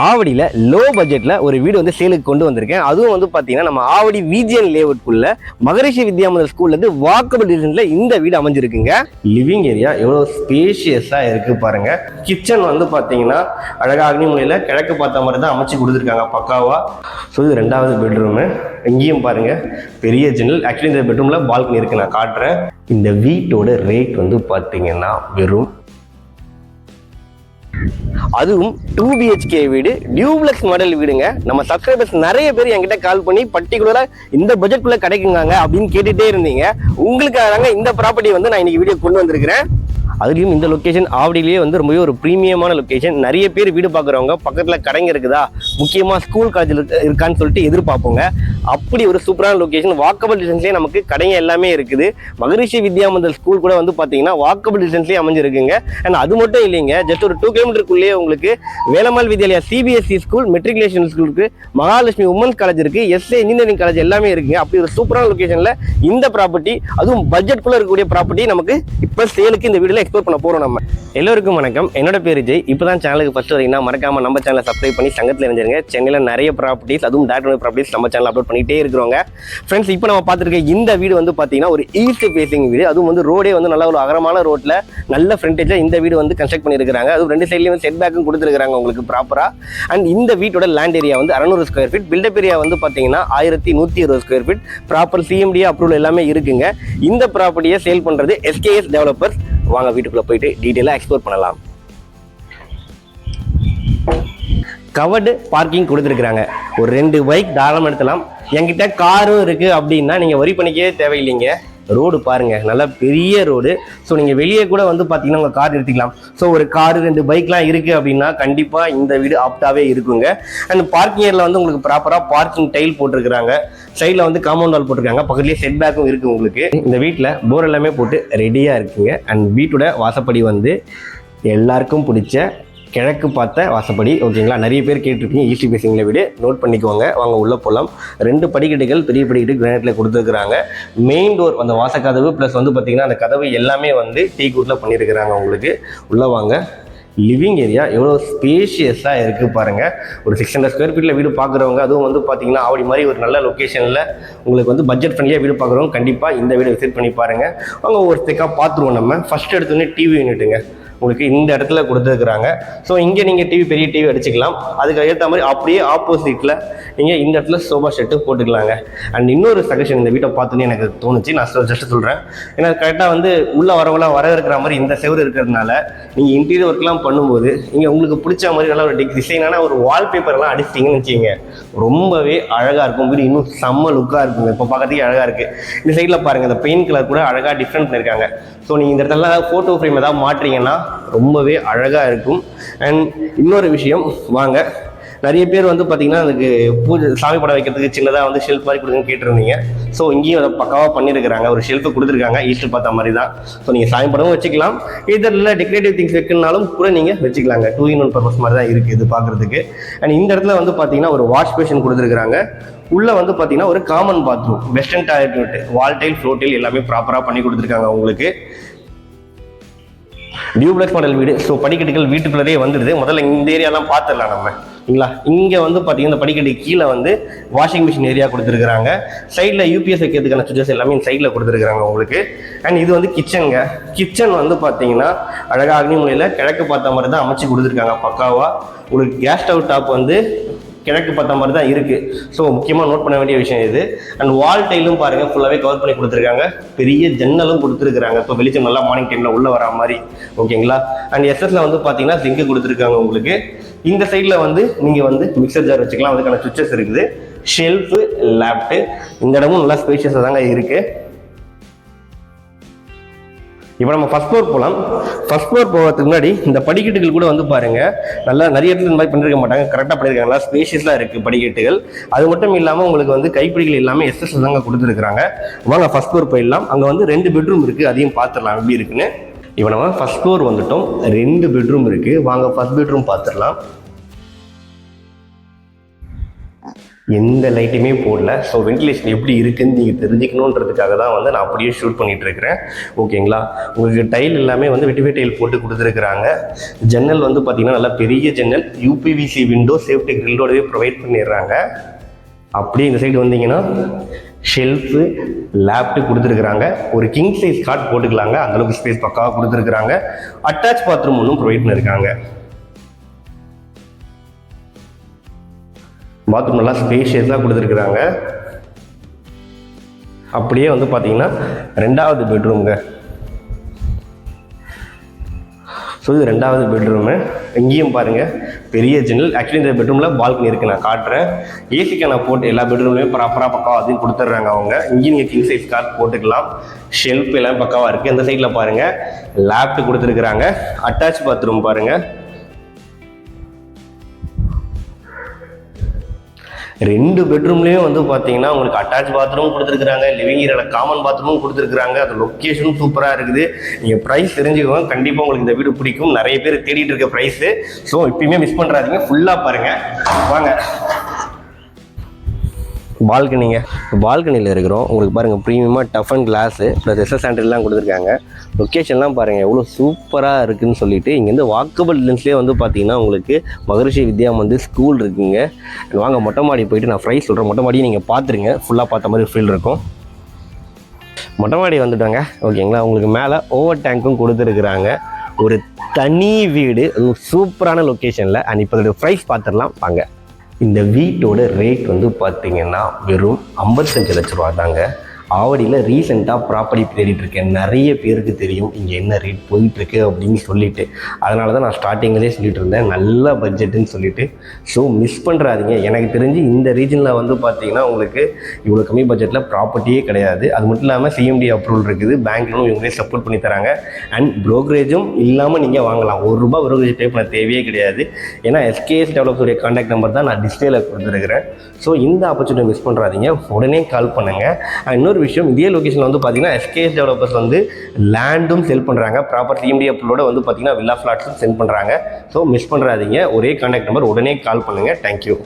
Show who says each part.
Speaker 1: ஆவடியில் low பட்ஜெட்டில் ஒரு வீடு வந்து சேலுக்கு கொண்டு வந்திருக்கேன். அதுவும் வந்து பார்த்தீங்கன்னா நம்ம ஆவடி விஜிஎன் லேஅவுட்குள்ள மகரிஷி வித்யா மந்திர் ஸ்கூல்லேருந்து வாக்கபிள் டிஸ்டன்ஸில் இந்த வீடு அமைஞ்சிருக்குங்க. லிவிங் ஏரியா எவ்வளோ ஸ்பேஷியஸாக இருக்குது பாருங்க. கிச்சன் வந்து பார்த்தீங்கன்னா அழகாக அக்னிமூலையில் கிழக்கு பார்த்த மாதிரி தான் அமைச்சு கொடுத்துருக்காங்க பக்காவா. ஸோ இது 2வது பெட்ரூமு. இங்கேயும் பாருங்க பெரிய ஜன்னல். ஆக்சுவலி இந்த பெட்ரூமில் பால்கனி இருக்குது, நான் காட்டுறேன். இந்த வீட்டோட ரேட் வந்து பார்த்தீங்கன்னா வெறும், அதுவும் 2 BHK வீடு, டியூப்ளெக்ஸ் மாடல் வீடுங்க. நம்ம சப்ஸ்கிரைபர்ஸ் நிறைய பேர் என்கிட்ட கால் பண்ணி பர்டிகுலரா இந்த பட்ஜெட்குள்ள கிடைக்குங்க அப்படின்னு கேட்டுட்டே இருந்தீங்க. உங்களுக்காக இந்த ப்ராப்பர்ட்டி வந்து நான் இன்னைக்கு வீடியோ கொண்டு வந்திருக்கிறேன். அதுலேயும் இந்த லொக்கேஷன் ஆவடியிலேயே வந்து ரொம்பவே ஒரு ப்ரீமியமான லொக்கேஷன். நிறைய பேர் வீடு பார்க்குறவங்க பக்கத்தில் கடைங்க இருக்குதா, முக்கியமாக ஸ்கூல் காலேஜில் இருக்கான்னு சொல்லிட்டு எதிர்பார்ப்போங்க. அப்படி ஒரு சூப்பரான லொக்கேஷன். வாக்கபிள் டிஸ்டன்ஸ்லேயே நமக்கு கடைங்க எல்லாமே இருக்குது. மகரிஷி வித்யா மந்திர் ஸ்கூல் கூட வந்து பார்த்தீங்கன்னா வாக்கபிள் டிஸ்டன்ஸ்லேயே அமைஞ்சிருக்குங்க. அண்ட் அது மட்டும் இல்லைங்க, ஜஸ்ட் ஒரு 2 கிலோமீட்டருக்குள்ளேயே உங்களுக்கு Velammal Vidyalaya CBSE school, matriculation school இருக்குது, மகாலட்சுமி உமன்ஸ் காலேஜ் இருக்குது, SA இன்ஜினியரிங் காலேஜ் எல்லாமே இருக்குங்க. அப்படி ஒரு சூப்பரான லொக்கேஷனில் இந்த ப்ராப்பர்ட்டி, அதுவும் பட்ஜெட்குள்ளே இருக்கக்கூடிய ப்ராப்பர்ட்டி நமக்கு இப்போ சேலுக்கு இந்த வீடியோவில் எக்ஸ்ப்ளோர் பண்ண போறோம். நம்ம எல்லோருக்கும் வணக்கம். என்னோட பேர் ஜெய். இப்போதான் சேனலுக்கு ஃபர்ஸ்ட் வரீங்கன்னா மறக்காம நம்ம சேனலை சப்ஸ்கிரைப் பண்ணி சங்கத்தில் இணைஞ்சிருங்க. சென்னையில் நிறைய ப்ராப்பர்ட்டிஸ், அதுவும் டேரக்ட் ப்ராப்பர்ட்டிஸ் நம்ம சேனல் அப்லோட் பண்ணிட்டே இருக்கிறோங்க. ஃப்ரெண்ட்ஸ், இப்போ நம்ம பார்த்துருக்க இந்த வீடு வந்து பார்த்தீங்கன்னா ஒரு ஈஸ்ட் ஃபேசிங் வீடு. அதுவும் வந்து ரோடே வந்து நல்ல ஒரு அகரமான ரோட்ல நல்ல ஃப்ரண்டேஜில் இந்த வீடு வந்து கன்ஸ்ட்ரக்ட் பண்ணியிருக்காங்க. அதுவும் 2 சைட்லையும் செட் பேக்கும் கொடுத்துருக்காங்க உங்களுக்கு ப்ராப்பரா. அண்ட் இந்த வீட்டோட லேண்ட் ஏரியா வந்து 600 ஸ்கொயர் ஃபீட், பில்டப் ஏரியா வந்து பார்த்தீங்கன்னா 1120 square feet, proper CMD approval எல்லாமே இருக்குங்க. இந்த ப்ராப்பர்ட்டியை சேல் பண்ணுறது SKS டெவலப்பர்ஸ். வாங்க வீட்டுக்குள்ள போயிட்டு டீட்டெயிலாக எக்ஸ்ப்ளோர் பண்ணலாம். கவர்டு பார்க்கிங் கொடுத்துருக்குறாங்க. ஒரு 2 பைக் தாராளமாக எடுத்தலாம். என்கிட்ட காரும் இருக்குது அப்படின்னா நீங்கள் வரி பண்ணிக்கவே தேவையில்லைங்க. ரோடு பாருங்க, நல்லா பெரிய ரோடு. ஸோ நீங்கள் வெளியே கூட வந்து பார்த்தீங்கன்னா உங்கள் கார் நிறுத்திக்கலாம். ஸோ ஒரு காரு 2 பைக்லாம் இருக்குது அப்படின்னா கண்டிப்பாக இந்த வீடு ஆப்டாகவே இருக்குங்க. அண்ட் பார்க்கிங் ஏரியாவில் வந்து உங்களுக்கு ப்ராப்பராக பார்க்கிங் டைல் போட்டிருக்கிறாங்க. சைடில் வந்து காம்பவுண்ட் வால் போட்டிருக்காங்க. பக்கத்துலேயே செட் பேக்கும் இருக்குது உங்களுக்கு. இந்த வீட்டில் போர் எல்லாமே போட்டு ரெடியாக இருக்குங்க. அண்ட் வீட்டோட வாசப்படி வந்து எல்லாருக்கும் பிடிச்ச கிழக்கு பார்த்த வாசப்படி. ஓகேங்களா, நிறைய பேர் கேட்டிருக்கீங்க ஈஸ்ட் ஃபேசிங்கில் வீடு. நோட் பண்ணிக்கோங்க, வாங்க உள்ளே போகலாம். 2 படிக்கட்டுகள், பெரிய படிக்கட்டு கிரானைட்டில் கொடுத்துருக்குறாங்க. மெயின் டோர் அந்த வாசக்கதவு ப்ளஸ் வந்து பார்த்தீங்கன்னா அந்த கதவு எல்லாமே வந்து டீக்வுட்டில் பண்ணியிருக்கிறாங்க உங்களுக்கு. உள்ளே வாங்க. லிவிங் ஏரியா எவ்வளோ ஸ்பேஷியஸாக இருக்குது பாருங்கள். ஒரு 600 ஸ்கொயர் ஃபீட்டில் வீடு பார்க்குறவங்க, அதுவும் வந்து பார்த்தீங்கன்னா ஆவடி மாதிரி ஒரு நல்ல லொக்கேஷனில் உங்களுக்கு வந்து பட்ஜெட் ஃப்ரெண்ட்லியாக வீடு பார்க்குறவங்க கண்டிப்பாக இந்த வீடு விசிட் பண்ணி பாருங்கள். அவங்க ஒரு ஸ்டெக்காக பார்த்துருவோம். நம்ம ஃபஸ்ட் எடுத்தோடனே டிவி யூனிட்டுங்க உங்களுக்கு இந்த இடத்துல கொடுத்துருக்குறாங்க. ஸோ இங்கே நீங்கள் பெரிய டிவி அடிச்சுக்கலாம். அதுக்கு ஏற்ற மாதிரி அப்படியே ஆப்போசிட்டில் நீங்கள் இந்த இடத்துல சோஃபா செட்டு போட்டுக்கலாங்க. அண்ட் இன்னொரு சஜஷன் இந்த வீட்டை பார்த்தோன்னே எனக்கு தோணுச்சு, நான் ஜஸ்ட் சொல்கிறேன். ஏன்னா கரெக்டாக வந்து உள்ளே வரவங்களாம் வர இருக்கிற மாதிரி இந்த செவரு இருக்கிறதுனால நீங்கள் இன்டீரியர் ஒர்க்லாம் பண்ணும்போது இங்கே உங்களுக்கு பிடிச்ச மாதிரி நல்லா ஒரு டிசைனான ஒரு வால்பேப்பர்லாம் அடிச்சிட்டிங்கன்னு வச்சுக்கோங்க, ரொம்பவே அழகாக இருக்கும். வீடு இன்னும் செம்ம லுக்காக இருக்குங்க. இப்போ பார்க்கறதுக்கு அழகாக இருக்குது. இந்த சைடில் பாருங்கள், இந்த பெயிண்ட் கலர் கூட அழகாக டிஃப்ரெண்ட் பண்ணியிருக்காங்க. ஸோ நீங்கள் இந்த இடத்துல ஃபோட்டோ ஃப்ரேம் ஏதாவது மாட்டுறீங்கன்னா ரொம்பவே அழகாக இருக்கும். அண்ட் இன்னொரு விஷயம், வாங்க, நிறைய பேர் வந்து பார்த்தீங்கன்னா அதுக்கு பூஜை சாமி படம் வைக்கிறதுக்கு சின்னதாக வந்து ஷெல்ஃப் மாதிரி கொடுக்குன்னு கேட்டிருந்தீங்க. ஸோ இங்கேயும் அதை பக்காவாக பண்ணியிருக்கிறாங்க. ஒரு ஷெல்ஃபு கொடுத்துருக்காங்க, ஈஸ்ட் பார்த்த மாதிரி தான். ஸோ நீங்கள் சாமி படமும் வச்சுக்கலாம், இதில் டெக்கரேட்டிவ் திங்ஸ் வைக்கணும்னாலும் கூட நீங்கள் வச்சுக்கலாங்க. 2 in 1 பர்பஸ் மாதிரி தான் இருக்குது இது பார்க்குறதுக்கு. அண்ட் இந்த இடத்துல வந்து பார்த்தீங்கன்னா ஒரு வாஷ் பேஷன் கொடுத்துருக்குறாங்க. உள்ளே வந்து பார்த்தீங்கன்னா ஒரு காமன் பாத்ரூம், வெஸ்டர்ன் டாய்லெட், வால் டைல், ஃப்ளோர் டைல் எல்லாமே ப்ராப்பராக பண்ணி கொடுத்துருக்காங்க உங்களுக்கு. டியூப்ளெக்ஸ் மாடல் வீடு. ஸோ படிக்கட்டுகள் வீட்டுக்குள்ளே வந்துடுது. முதல்ல இந்த ஏரியாலாம் பார்த்துடலாம் நம்ம. சரிங்களா, இங்கே வந்து பார்த்தீங்கன்னா படிக்கட்டு கீழே வந்து வாஷிங் மிஷின் ஏரியா கொடுத்துருக்குறாங்க. சைடில் UPS வைக்கிறதுக்கான சுவிட்சஸ் எல்லாமே சைடில் கொடுத்துருக்குறாங்க உங்களுக்கு. அண்ட் இது வந்து கிச்சனுங்க. கிச்சன் வந்து பார்த்தீங்கன்னா அழகாக அக்னிமூலையில் கிழக்கு பார்த்த மாதிரி தான் அமைச்சு கொடுத்துருக்காங்க பக்காவாக. உங்களுக்கு கேஸ் ஸ்டவ் டாப் வந்து கிழக்கு பார்த்த மாதிரி தான் இருக்குது. ஸோ முக்கியமாக நோட் பண்ண வேண்டிய விஷயம் இது. அண்ட் வால் டைலும் பாருங்கள் ஃபுல்லாகவே கவர் பண்ணி கொடுத்துருக்காங்க. பெரிய ஜன்னலும் கொடுத்துருக்குறாங்க. இப்போ வெளிச்சம் நல்லா மார்னிங் டைமில் உள்ளே வரா மாதிரி. ஓகேங்களா. அண்ட் SS வந்து பார்த்தீங்கன்னா சிங்கு கொடுத்துருக்காங்க உங்களுக்கு. இந்த சைடில் வந்து நீங்கள் வந்து மிக்சர் ஜார் வச்சுக்கலாம், அதுக்கான சுவிச்சஸ் இருக்குது. ஷெல்ஃபு, லேப்டு, இந்த இடமும் நல்லா ஸ்பேஷியஸாக தாங்க இருக்குது. இப்போ நம்ம ஃபர்ஸ்ட் ஃப்ளோர் போகலாம். ஃபர்ஸ்ட் ஃப்ளோர் போகிறதுக்கு முன்னாடி இந்த படிக்கட்டுகள் கூட வந்து பாருங்கள், நல்லா நிறைய இடத்துல இந்த மாதிரி பண்ணிருக்க மாட்டாங்க, கரெக்டாக பண்ணியிருக்காங்க. நல்லா ஸ்பேஷியஸாக இருக்குது படிக்கட்டுகள். அது மட்டும் இல்லாமல் உங்களுக்கு வந்து கைப்பிடிகள் எல்லாமே SS தாங்க கொடுத்துருக்குறாங்க. வாங்க ஃபர்ஸ்ட் ஃப்ளோர் போயிடலாம். அங்கே வந்து 2 பெட்ரூம் இருக்குது, அதையும் பார்த்துடலாம் எப்படி இருக்குன்னு. இப்போ நம்ம ஃபர்ஸ்ட் ஃப்ளோர் வந்துட்டோம். 2 பெட்ரூம் இருக்குது. வாங்க ஃபர்ஸ்ட் பெட்ரூம் பார்த்துடலாம். எந்த லைட்டுமே போடல. ஸோ வென்டிலேஷன் எப்படி இருக்குன்னு நீங்கள் தெரிஞ்சுக்கணுன்றதுக்காக தான் வந்து நான் அப்படியே ஷூட் பண்ணிகிட்டு இருக்கிறேன். ஓகேங்களா, உங்களுக்கு டைல் எல்லாமே வந்து வெட்டிவே டைல் போட்டு கொடுத்துருக்குறாங்க. ஜன்னல் வந்து பார்த்திங்கன்னா நல்லா பெரிய ஜன்னல், யூபிவிசி விண்டோ சேஃப்டி கிரில்லோடவே ப்ரொவைட் பண்ணிடுறாங்க. அப்படியே இந்த சைடு வந்தீங்கன்னா ஷெல்ஃபு லேப்டு கொடுத்துருக்குறாங்க. ஒரு கிங் சைஸ் காட் போட்டுக்கலாங்க, அந்தளவுக்கு ஸ்பேஸ் பக்காவாக கொடுத்துருக்குறாங்க. அட்டாச் பாத்ரூம் ஒன்றும் ப்ரொவைட் பண்ணியிருக்காங்க. பாத்ரூம் நல்லா ஸ்பேஷியஸாக கொடுத்துருக்குறாங்க. அப்படியே வந்து பார்த்தீங்கன்னா 2வது பெட்ரூம்ங்க. ஸோ இது 2வது பெட்ரூமு. இங்கேயும் பாருங்கள் பெரிய ஜன்னல். ஆக்சுவலி இந்த பெட்ரூமில் பால்கனி இருக்குது, நான் காட்டுறேன். ஏசிக்கு நான் போட்டு எல்லா பெட்ரூம்லையும் ப்ராப்பராக பக்காவாக அதையும் கொடுத்துட்றாங்க அவங்க. இங்கேயும் நீங்கள் கிங் சைஸ் கார்ட் போட்டுக்கலாம். ஷெல்ஃப் எல்லாம் பக்காவாக இருக்குது. இந்த சைடில் பாருங்கள் லேப்டு கொடுத்துருக்குறாங்க. அட்டாச் பாத்ரூம் பாருங்கள். 2 பெட்ரூம்லேயும் வந்து பார்த்தீங்கன்னா உங்களுக்கு அட்டாச் பாத்ரூம் கொடுத்துருக்குறாங்க, லிவிங் ஏரியாவில் காமன் பாத்ரூமும் கொடுத்துருக்குறாங்க. அது லொக்கேஷனும் சூப்பராக இருக்குது. நீங்கள் ப்ரைஸ் தெரிஞ்சுக்கோங்க, கண்டிப்பாக உங்களுக்கு இந்த வீடு பிடிக்கும். நிறைய பேர் தேடிட்டு இருக்க ப்ரைஸு. ஸோ இப்பயுமே மிஸ் பண்ணுறாதீங்க, ஃபுல்லாக பாருங்கள். வாங்க பால்கனிங்க. பால்கனியில் இருக்கிறோம். உங்களுக்கு பாருங்கள் ப்ரீமியமாக tough and glass plus SS சாண்டர்லாம் கொடுத்துருக்காங்க. லொக்கேஷன்லாம் பாருங்கள் எவ்வளோ சூப்பராக இருக்குதுன்னு சொல்லிட்டு. இங்கேருந்து வாக்கபிள் டிஸ்டன்ஸ்லேயே வந்து பார்த்தீங்கன்னா உங்களுக்கு மகரிஷி வித்யா வந்து ஸ்கூல் இருக்குங்க. வாங்க மொட்டை மாடி போயிட்டு நான் ப்ரைஸ் சொல்கிறேன். மொட்டை மாடியை நீங்கள் பார்த்துருங்க, ஃபுல்லாக பார்த்த மாதிரி ஃபீல் இருக்கும். மொட்டை மாடி வந்துட்டாங்க. ஓகேங்களா, உங்களுக்கு மேலே ஓவர் டேங்க்கும் கொடுத்துருக்குறாங்க. ஒரு தனி வீடு, சூப்பரான லொக்கேஷனில். அண்ட் இப்போ இதோட ப்ரைஸ் பார்த்துடலாம் வாங்க. இந்த வீட்டோட ரேட் வந்து பார்த்தீங்கன்னா வெறும் 55 லட்ச ரூபா தாங்க. ஆவடியில் ரீசெண்டாக ப்ராப்பர்ட்டி தேடிட்டு இருக்கேன். நிறைய பேருக்கு தெரியும் இங்கே என்ன ரேட் போயிட்டுருக்கு அப்படின்னு சொல்லிட்டு. அதனால தான் நான் ஸ்டார்டிங்லேயே சொல்லிட்டு இருந்தேன் நல்ல பட்ஜெட்டுன்னு சொல்லிட்டு. ஸோ மிஸ் பண்ணுறாதீங்க. எனக்கு தெரிஞ்சு இந்த ரீஜனில் வந்து பார்த்தீங்கன்னா உங்களுக்கு இவ்வளோ கம்மி பட்ஜெட்டில் ப்ராப்பர்ட்டியே கிடையாது. அது மட்டும் இல்லாமல் சிஎம்டி அப்ரூவல் இருக்குது, பேங்க் லோனும் இவங்களே சப்போர்ட் பண்ணி தராங்க. அண்ட் ப்ரோக்கரேஜும் இல்லாமல் நீங்கள் வாங்கலாம். ₹1 ப்ரோக்கரேஜ் பே பண்ண தேவையே கிடையாது. ஏன்னா எஸ்கேஎஸ் டெவலப்ஸுடைய கான்டாக்ட் நம்பர் தான் நான் டிஸ்பிளேல கொடுத்துருக்கிறேன். ஸோ இந்த ஆப்பர்ச்சுனிட்டி மிஸ் பண்ணுறாதீங்க, உடனே கால் பண்ணுங்கள். இன்னொரு விஷயம், இதே லொகேஷனில் வந்து பார்த்தீங்கன்னா எஸ்கேஎஸ் டெவலப்பர்ஸ் வந்து லேண்டும் செல் பண்ணுறாங்க. ப்ராப்பர் சிஎம்டி அப்ரூவோட வந்து பார்த்தீங்கன்னா வில்லா ஃப்ளாட்ஸும் சென்ட் பண்ணுறாங்க. ஸோ மிஸ் பண்ணுறாதீங்க, ஒரே கான்டாக்ட் நம்பர், உடனே கால் பண்ணுங்கள். தேங்க்யூ.